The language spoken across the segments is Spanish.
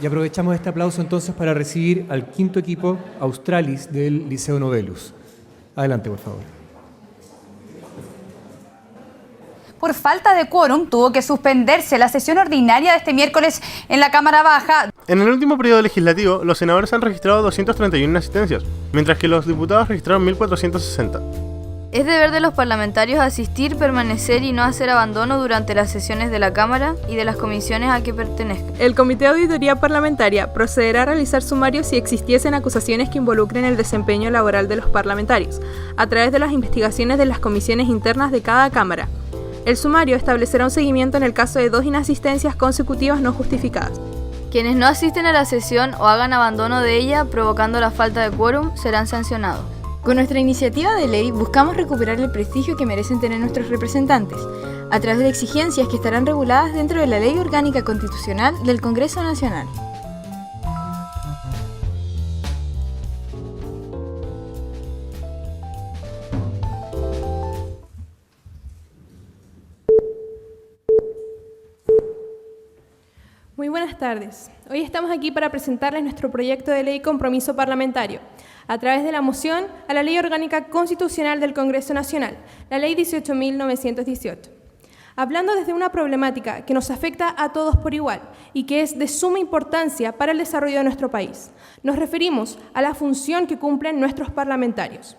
Y aprovechamos este aplauso entonces para recibir al quinto equipo Australis del Liceo Novellus. Adelante, por favor. Por falta de quórum, tuvo que suspenderse la sesión ordinaria de este miércoles en la Cámara Baja. En el último periodo legislativo, los senadores han registrado 231 asistencias, mientras que los diputados registraron 1.460. Es deber de los parlamentarios asistir, permanecer y no hacer abandono durante las sesiones de la Cámara y de las comisiones a que pertenezcan. El Comité de Auditoría Parlamentaria procederá a realizar sumarios si existiesen acusaciones que involucren el desempeño laboral de los parlamentarios, a través de las investigaciones de las comisiones internas de cada Cámara. El sumario establecerá un seguimiento en el caso de 2 inasistencias consecutivas no justificadas. Quienes no asisten a la sesión o hagan abandono de ella, provocando la falta de quórum, serán sancionados. Con nuestra iniciativa de ley buscamos recuperar el prestigio que merecen tener nuestros representantes, a través de exigencias que estarán reguladas dentro de la Ley Orgánica Constitucional del Congreso Nacional. Muy buenas tardes. Hoy estamos aquí para presentarles nuestro proyecto de ley Compromiso Parlamentario, a través de la moción a la Ley Orgánica Constitucional del Congreso Nacional, la Ley 18.918. Hablando desde una problemática que nos afecta a todos por igual y que es de suma importancia para el desarrollo de nuestro país, nos referimos a la función que cumplen nuestros parlamentarios.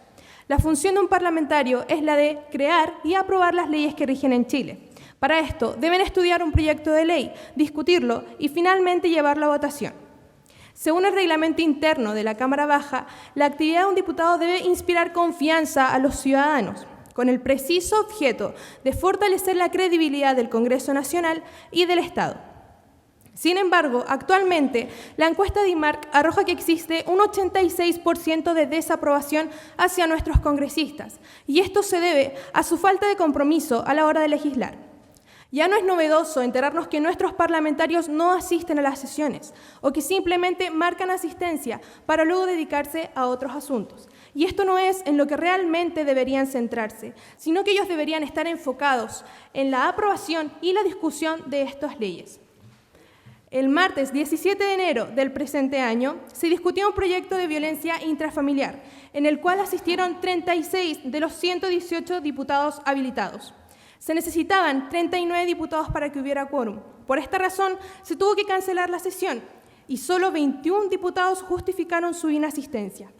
La función de un parlamentario es la de crear y aprobar las leyes que rigen en Chile. Para esto, deben estudiar un proyecto de ley, discutirlo y finalmente llevarlo a votación. Según el reglamento interno de la Cámara Baja, la actividad de un diputado debe inspirar confianza a los ciudadanos, con el preciso objeto de fortalecer la credibilidad del Congreso Nacional y del Estado. Sin embargo, actualmente, la encuesta de IMARC arroja que existe un 86% de desaprobación hacia nuestros congresistas, y esto se debe a su falta de compromiso a la hora de legislar. Ya no es novedoso enterarnos que nuestros parlamentarios no asisten a las sesiones o que simplemente marcan asistencia para luego dedicarse a otros asuntos. Y esto no es en lo que realmente deberían centrarse, sino que ellos deberían estar enfocados en la aprobación y la discusión de estas leyes. El martes 17 de enero del presente año se discutió un proyecto de violencia intrafamiliar, en el cual asistieron 36 de los 118 diputados habilitados. Se necesitaban 39 diputados para que hubiera quórum. Por esta razón, se tuvo que cancelar la sesión y solo 21 diputados justificaron su inasistencia.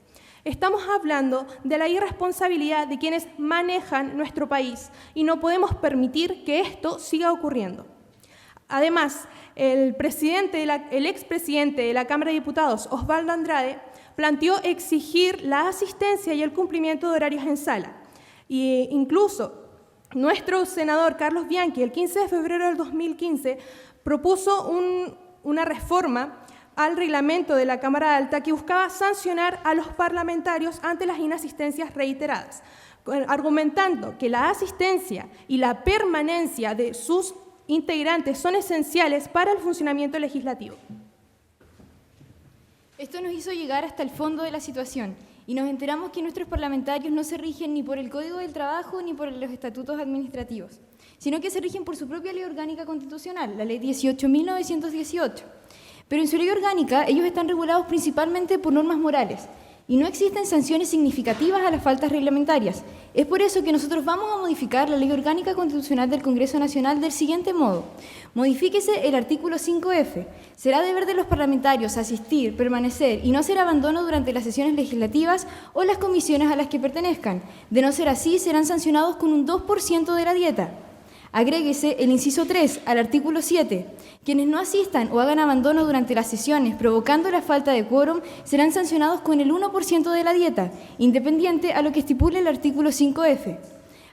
Estamos hablando de la irresponsabilidad de quienes manejan nuestro país y no podemos permitir que esto siga ocurriendo. Además, el expresidente de la Cámara de Diputados, Osvaldo Andrade, planteó exigir la asistencia y el cumplimiento de horarios en sala. E incluso nuestro senador Carlos Bianchi, el 15 de febrero del 2015, propuso una reforma al reglamento de la Cámara Alta que buscaba sancionar a los parlamentarios ante las inasistencias reiteradas, argumentando que la asistencia y la permanencia de sus integrantes son esenciales para el funcionamiento legislativo. Esto nos hizo llegar hasta el fondo de la situación y nos enteramos que nuestros parlamentarios no se rigen ni por el Código del Trabajo ni por los estatutos administrativos, sino que se rigen por su propia ley orgánica constitucional, la ley 18.918. Pero en su ley orgánica ellos están regulados principalmente por normas morales y no existen sanciones significativas a las faltas reglamentarias. Es por eso que nosotros vamos a modificar la ley orgánica constitucional del Congreso Nacional del siguiente modo. Modifíquese el artículo 5F. Será deber de los parlamentarios asistir, permanecer y no hacer abandono durante las sesiones legislativas o las comisiones a las que pertenezcan. De no ser así, serán sancionados con un 2% de la dieta. Agréguese el inciso 3 al artículo 7. Quienes no asistan o hagan abandono durante las sesiones provocando la falta de quórum serán sancionados con el 1% de la dieta, independiente a lo que estipule el artículo 5F.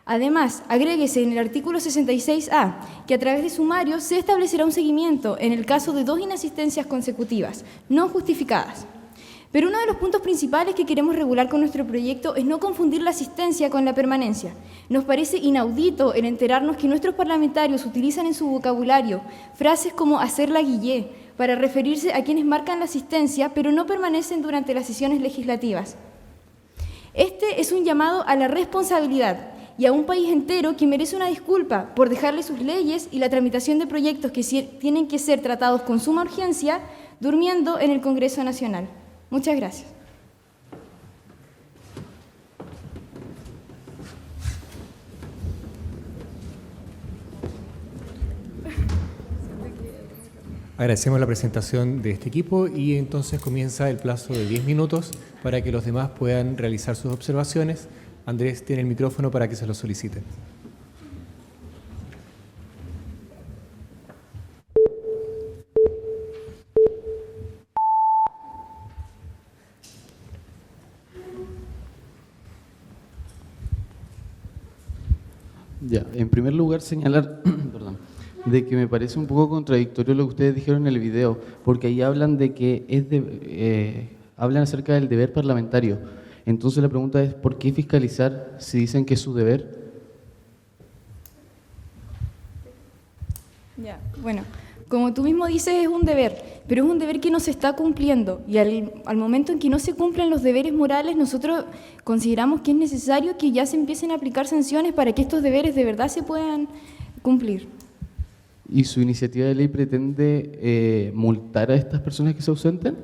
Además, agréguese en el artículo 66A que a través de sumario se establecerá un seguimiento en el caso de 2 inasistencias consecutivas, no justificadas. Pero uno de los puntos principales que queremos regular con nuestro proyecto es no confundir la asistencia con la permanencia. Nos parece inaudito el enterarnos que nuestros parlamentarios utilizan en su vocabulario frases como hacer la guillé para referirse a quienes marcan la asistencia pero no permanecen durante las sesiones legislativas. Este es un llamado a la responsabilidad y a un país entero que merece una disculpa por dejarle sus leyes y la tramitación de proyectos que tienen que ser tratados con suma urgencia durmiendo en el Congreso Nacional. Muchas gracias. Agradecemos la presentación de este equipo y entonces comienza el plazo de 10 minutos para que los demás puedan realizar sus observaciones. Andrés tiene el micrófono para que se lo solicite. Ya, en primer lugar señalar perdón, de que me parece un poco contradictorio lo que ustedes dijeron en el video, porque ahí hablan de que hablan acerca del deber parlamentario. Entonces la pregunta es, ¿por qué fiscalizar si dicen que es su deber? Ya, bueno, como tú mismo dices, es un deber, pero es un deber que no se está cumpliendo y al momento en que no se cumplen los deberes morales, nosotros consideramos que es necesario que ya se empiecen a aplicar sanciones para que estos deberes de verdad se puedan cumplir. ¿Y su iniciativa de ley pretende multar a estas personas que se ausenten?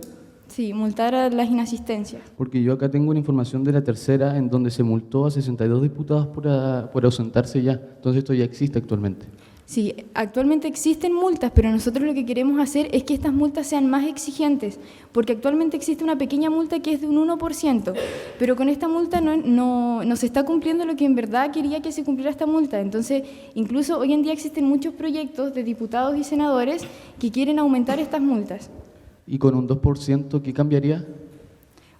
Sí, multar a las inasistencias. Porque yo acá tengo una información de la tercera en donde se multó a 62 diputados por ausentarse ya. Entonces esto ya existe actualmente. Sí, actualmente existen multas, pero nosotros lo que queremos hacer es que estas multas sean más exigentes, porque actualmente existe una pequeña multa que es de un 1%, pero con esta multa no se está cumpliendo lo que en verdad quería que se cumpliera esta multa. Entonces, incluso hoy en día existen muchos proyectos de diputados y senadores que quieren aumentar estas multas. ¿Y con un 2% qué cambiaría?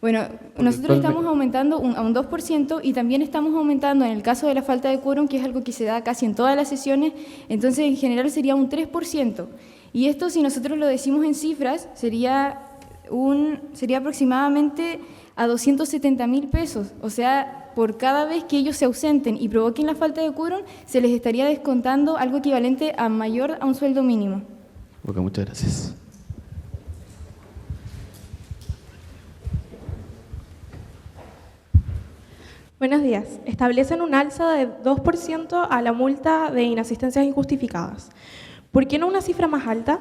Bueno, nosotros estamos aumentando a un 2% y también estamos aumentando en el caso de la falta de quórum, que es algo que se da casi en todas las sesiones, entonces en general sería un 3%. Y esto, si nosotros lo decimos en cifras, sería aproximadamente a 270.000 pesos. O sea, por cada vez que ellos se ausenten y provoquen la falta de quórum, se les estaría descontando algo equivalente a mayor a un sueldo mínimo. Ok, muchas gracias. Buenos días. Establecen un alza de 2% a la multa de inasistencias injustificadas. ¿Por qué no una cifra más alta?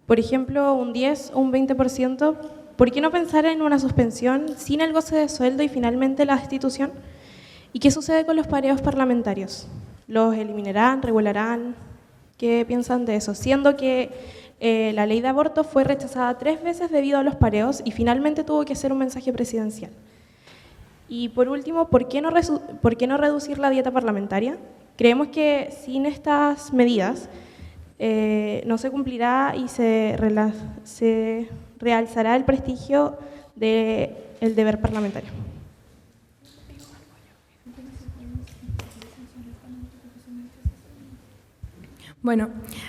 Por ejemplo, un 10 o un 20%. ¿Por qué no pensar en una suspensión sin el goce de sueldo y finalmente la destitución? ¿Y qué sucede con los pareos parlamentarios? ¿Los eliminarán, regularán? ¿Qué piensan de eso? Siendo que la ley de aborto fue rechazada 3 veces debido a los pareos y finalmente tuvo que ser un mensaje presidencial. Y por último, ¿por qué no reducir la dieta parlamentaria? Creemos que sin estas medidas no se cumplirá y se realzará el prestigio del deber parlamentario. Bueno,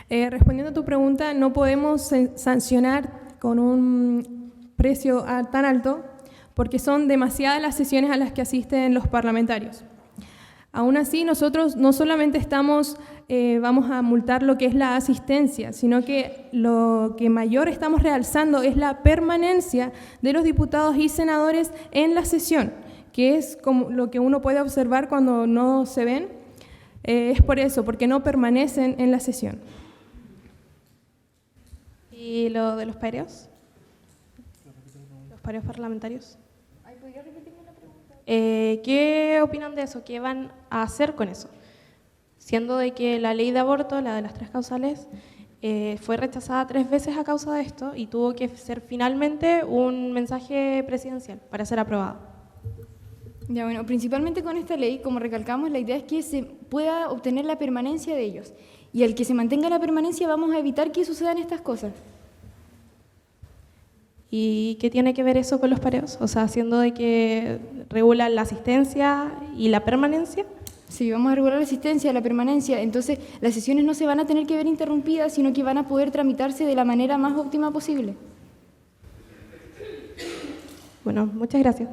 respondiendo a tu pregunta, no podemos sancionar con un precio tan alto porque son demasiadas las sesiones a las que asisten los parlamentarios. Aún así, nosotros no solamente vamos a multar lo que es la asistencia, sino que lo que mayor estamos realzando es la permanencia de los diputados y senadores en la sesión, que es como lo que uno puede observar cuando no se ven. Es por eso, porque no permanecen en la sesión. ¿Y lo de los pareos? ¿Los pareos parlamentarios? ¿Podría repetirme la pregunta? ¿Qué opinan de eso? ¿Qué van a hacer con eso? Siendo de que la ley de aborto, la de las 3 causales, fue rechazada 3 veces a causa de esto y tuvo que ser finalmente un mensaje presidencial para ser aprobado. Ya, bueno, principalmente con esta ley, como recalcamos, la idea es que se pueda obtener la permanencia de ellos. Y al que se mantenga la permanencia vamos a evitar que sucedan estas cosas. ¿Y qué tiene que ver eso con los pareos? O sea, siendo de que regulan la asistencia y la permanencia. Sí, vamos a regular la asistencia, la permanencia. Entonces, las sesiones no se van a tener que ver interrumpidas, sino que van a poder tramitarse de la manera más óptima posible. Bueno, muchas gracias.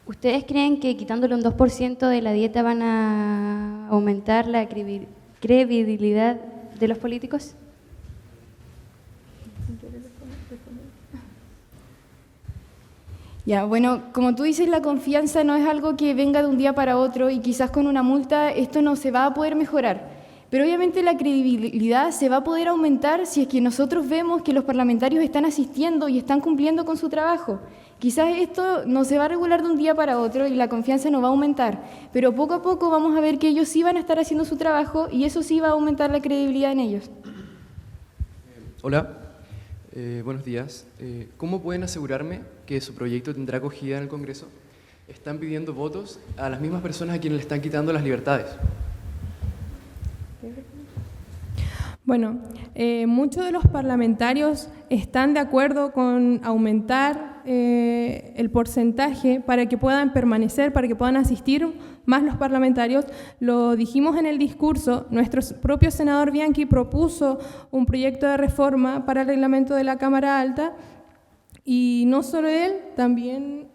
¿Ustedes creen que quitándole un 2% de la dieta van a aumentar la credibilidad de los políticos? Ya, bueno, como tú dices, la confianza no es algo que venga de un día para otro y quizás con una multa esto no se va a poder mejorar. Pero obviamente la credibilidad se va a poder aumentar si es que nosotros vemos que los parlamentarios están asistiendo y están cumpliendo con su trabajo. Quizás esto no se va a regular de un día para otro y la confianza no va a aumentar, pero poco a poco vamos a ver que ellos sí van a estar haciendo su trabajo y eso sí va a aumentar la credibilidad en ellos. Hola, buenos días. ¿Cómo pueden asegurarme que su proyecto tendrá acogida en el Congreso? Están pidiendo votos a las mismas personas a quienes le están quitando las libertades. Bueno, muchos de los parlamentarios están de acuerdo con aumentar el porcentaje para que puedan permanecer, para que puedan asistir más los parlamentarios. Lo dijimos en el discurso, nuestro propio senador Bianchi propuso un proyecto de reforma para el reglamento de la Cámara Alta y no solo él, también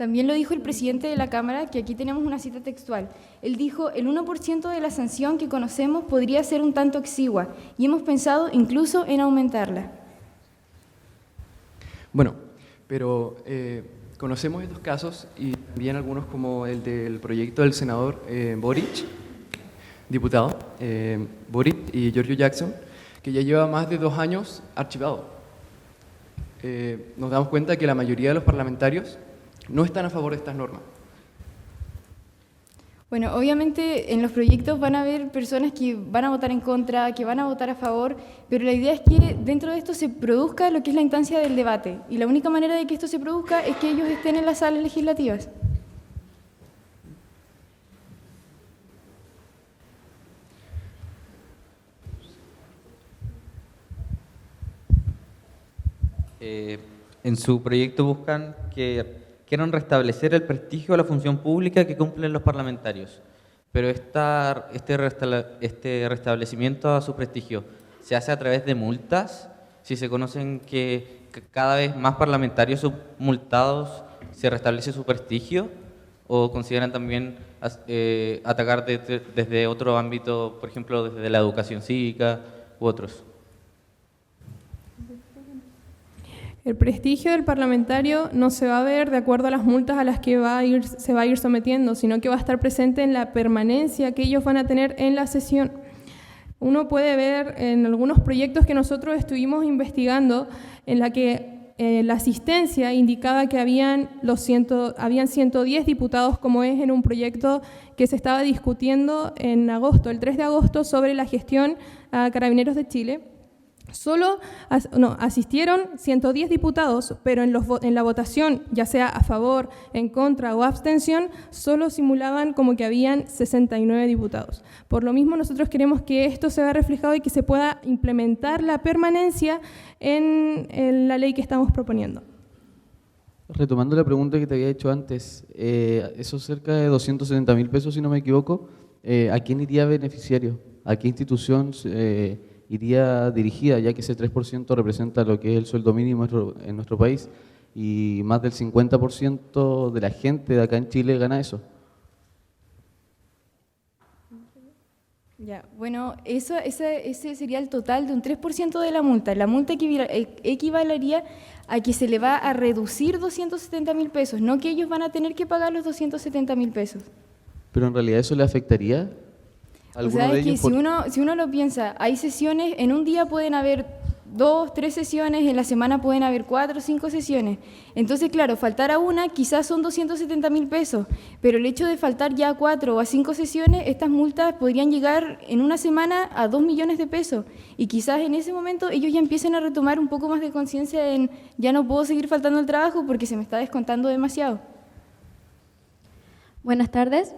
También lo dijo el presidente de la Cámara, que aquí tenemos una cita textual. Él dijo, el 1% de la sanción que conocemos podría ser un tanto exigua y hemos pensado incluso en aumentarla. Bueno, pero conocemos estos casos y también algunos como el del proyecto del senador Boric, diputado Boric y Giorgio Jackson, que ya lleva más de 2 años archivado. Nos damos cuenta que la mayoría de los parlamentarios no están a favor de estas normas. Bueno, obviamente en los proyectos van a haber personas que van a votar en contra, que van a votar a favor, pero la idea es que dentro de esto se produzca lo que es la instancia del debate. Y la única manera de que esto se produzca es que ellos estén en las salas legislativas. En su proyecto buscan que quieren restablecer el prestigio de la función pública que cumplen los parlamentarios, pero este restablecimiento a su prestigio se hace a través de multas. Si se conocen que cada vez más parlamentarios son multados, ¿se restablece su prestigio? ¿O consideran también atacar desde otro ámbito, por ejemplo, desde la educación cívica u otros? el prestigio del parlamentario no se va a ver de acuerdo a las multas a las que se va a ir sometiendo, sino que va a estar presente en la permanencia que ellos van a tener en la sesión. Uno puede ver en algunos proyectos que nosotros estuvimos investigando en la que la asistencia indicaba que habían 110 diputados, como es en un proyecto que se estaba discutiendo en agosto, el 3 de agosto, sobre la gestión a Carabineros de Chile. Asistieron 110 diputados, pero en la votación, ya sea a favor, en contra o abstención, solo simulaban como que habían 69 diputados. Por lo mismo, nosotros queremos que esto se vea reflejado y que se pueda implementar la permanencia en la ley que estamos proponiendo. Retomando la pregunta que te había hecho antes, eso cerca de 270.000 pesos, si no me equivoco, ¿a quién iría beneficiario? ¿A qué institución iría dirigida, ya que ese 3% representa lo que es el sueldo mínimo en nuestro país y más del 50% de la gente de acá en Chile gana eso? Ya, bueno, ese sería el total de un 3% de la multa. La multa equivalería a que se le va a reducir 270.000 pesos, no que ellos van a tener que pagar los 270.000 pesos. Pero en realidad eso le afectaría. O sea, es que si uno lo piensa, hay sesiones, en un día pueden haber 2, 3 sesiones, en la semana pueden haber 4, 5 sesiones. Entonces, claro, faltar a una quizás son 270.000 pesos, pero el hecho de faltar ya a 4 o a 5 sesiones, estas multas podrían llegar en una semana a 2 millones de pesos. Y quizás en ese momento ellos ya empiecen a retomar un poco más de conciencia en ya no puedo seguir faltando al trabajo porque se me está descontando demasiado. Buenas tardes.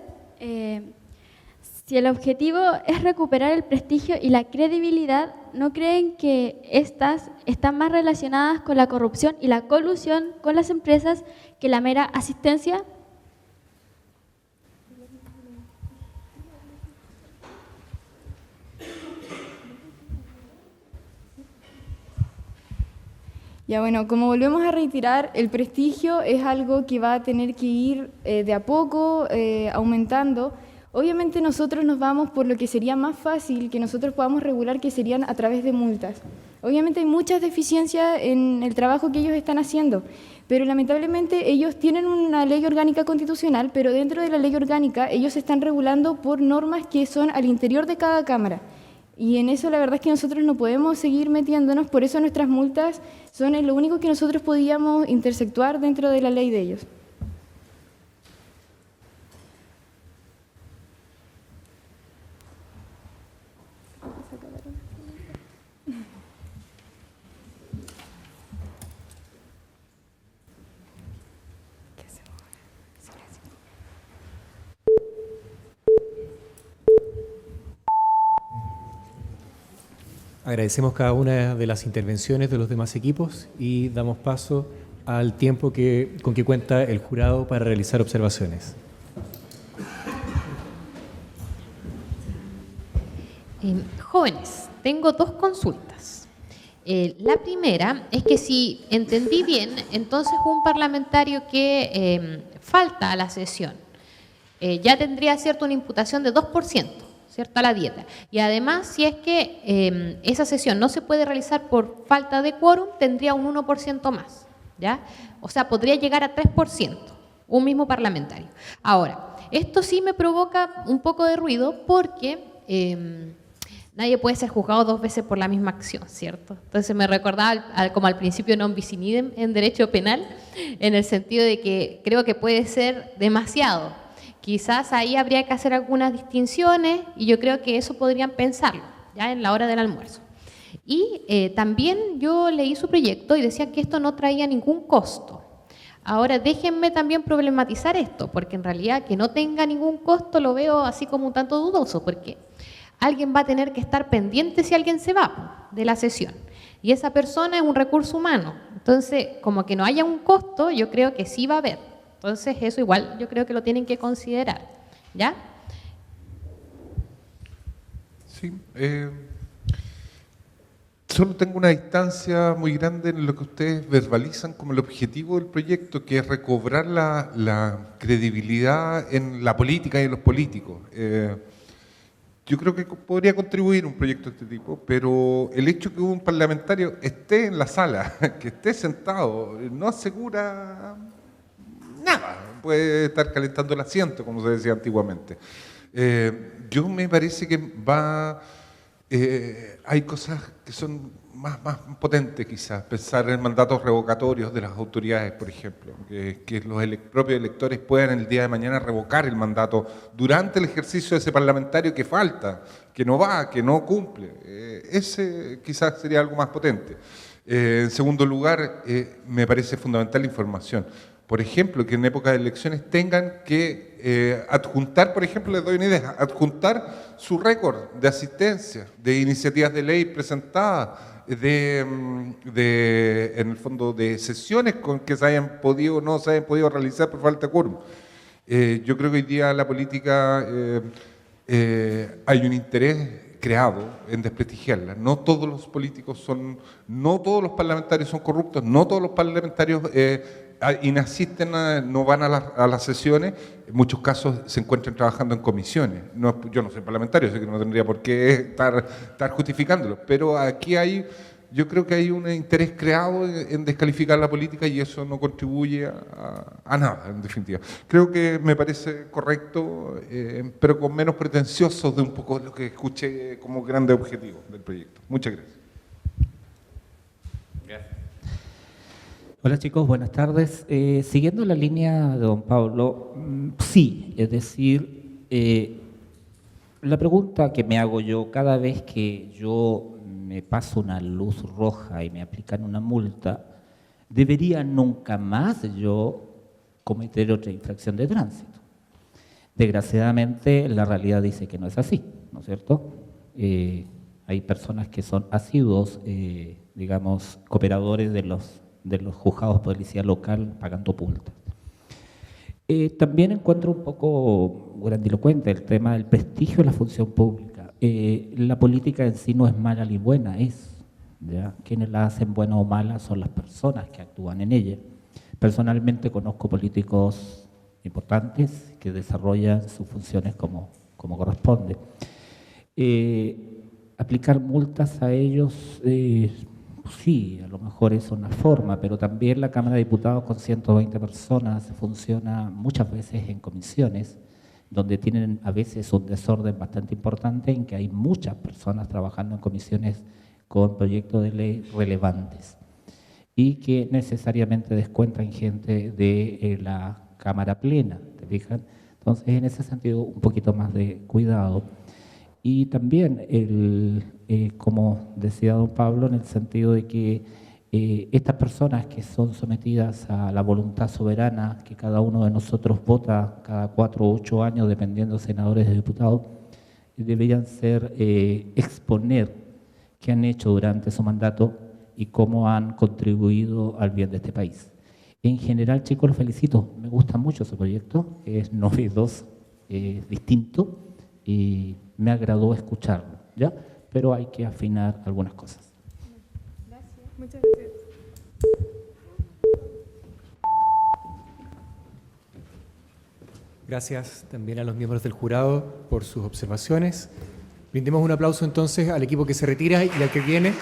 Si el objetivo es recuperar el prestigio y la credibilidad, ¿no creen que estas están más relacionadas con la corrupción y la colusión con las empresas que la mera asistencia? Ya bueno, como volvemos a reiterar, el prestigio es algo que va a tener que ir de a poco aumentando. Obviamente nosotros nos vamos por lo que sería más fácil que nosotros podamos regular, que serían a través de multas. Obviamente hay muchas deficiencias en el trabajo que ellos están haciendo, pero lamentablemente ellos tienen una ley orgánica constitucional, pero dentro de la ley orgánica ellos se están regulando por normas que son al interior de cada Cámara. Y en eso la verdad es que nosotros no podemos seguir metiéndonos, por eso nuestras multas son lo único que nosotros podíamos intersectuar dentro de la ley de ellos. Agradecemos cada una de las intervenciones de los demás equipos y damos paso al tiempo con que cuenta el jurado para realizar observaciones. Jóvenes, tengo dos consultas. La primera es que si entendí bien, entonces un parlamentario que falta a la sesión ya tendría, ¿cierto?, una imputación de 2%. ¿Cierto?, a la dieta. Y además, si es que esa sesión no se puede realizar por falta de quórum, tendría un 1% más, ¿ya? O sea, podría llegar a 3%, un mismo parlamentario. Ahora, esto sí me provoca un poco de ruido porque nadie puede ser juzgado 2 veces por la misma acción, ¿cierto? Entonces me recordaba como al principio non bis in idem en derecho penal, en el sentido de que creo que puede ser demasiado. Quizás ahí habría que hacer algunas distinciones y yo creo que eso podrían pensarlo ya en la hora del almuerzo. Y también yo leí su proyecto y decía que esto no traía ningún costo. Ahora déjenme también problematizar esto, porque en realidad que no tenga ningún costo lo veo así como un tanto dudoso, porque alguien va a tener que estar pendiente si alguien se va de la sesión. Y esa persona es un recurso humano. Entonces, como que no haya un costo, yo creo que sí va a haber. Entonces, eso igual yo creo que lo tienen que considerar, ¿ya? Sí. Solo tengo una distancia muy grande en lo que ustedes verbalizan como el objetivo del proyecto, que es recobrar la credibilidad en la política y en los políticos. Yo creo que podría contribuir un proyecto de este tipo, pero el hecho que un parlamentario esté en la sala, que esté sentado, no asegura nada, puede estar calentando el asiento, como se decía antiguamente. Yo me parece que hay cosas que son más potentes quizás, pensar en mandatos revocatorios de las autoridades, por ejemplo, que los propios electores puedan el día de mañana revocar el mandato durante el ejercicio de ese parlamentario que falta, que no va, que no cumple. Ese quizás sería algo más potente. En segundo lugar, me parece fundamental la información. Por ejemplo, que en época de elecciones tengan que adjuntar, por ejemplo, les doy una idea, adjuntar su récord de asistencia, de iniciativas de ley presentadas, en el fondo de sesiones con que se hayan podido o no se hayan podido realizar por falta de quórum. Yo creo que hoy día la política hay un interés creado en desprestigiarla. No todos los políticos no todos los parlamentarios son corruptos, no todos los parlamentarios inasisten, no van a las sesiones, en muchos casos se encuentran trabajando en comisiones. Yo no soy parlamentario, así que no tendría por qué estar justificándolo, pero aquí yo creo que hay un interés creado en descalificar la política y eso no contribuye a nada, en definitiva. Creo que me parece correcto, pero con menos pretenciosos de un poco lo que escuché como grande objetivo del proyecto. Muchas gracias. Hola chicos, buenas tardes. Siguiendo la línea de don Pablo, sí, es decir, la pregunta que me hago yo cada vez que yo me paso una luz roja y me aplican una multa, ¿debería nunca más yo cometer otra infracción de tránsito? Desgraciadamente la realidad dice que no es así, ¿no es cierto? Hay personas que son asiduos, digamos, cooperadores de los juzgados de policía local pagando multas. También encuentro un poco grandilocuente el tema del prestigio de la función pública. La política en sí no es mala ni buena, ¿ya? Quienes la hacen buena o mala son las personas que actúan en ella. Personalmente conozco políticos importantes que desarrollan sus funciones como corresponde. Aplicar multas a ellos Sí, a lo mejor es una forma, pero también la Cámara de Diputados con 120 personas funciona muchas veces en comisiones, donde tienen a veces un desorden bastante importante en que hay muchas personas trabajando en comisiones con proyectos de ley relevantes y que necesariamente descuentan gente de la Cámara Plena, ¿te fijan? Entonces, en ese sentido, un poquito más de cuidado. Y también, como decía don Pablo, en el sentido de que estas personas que son sometidas a la voluntad soberana, que cada uno de nosotros vota cada 4 o 8 años, dependiendo de senadores y diputados, deberían exponer qué han hecho durante su mandato y cómo han contribuido al bien de este país. En general, chicos, los felicito. Me gusta mucho su proyecto, es novedoso, distinto, y me agradó escucharlo, ¿ya? Pero hay que afinar algunas cosas. Gracias. Muchas gracias. Gracias también a los miembros del jurado por sus observaciones. Brindemos un aplauso entonces al equipo que se retira y al que viene.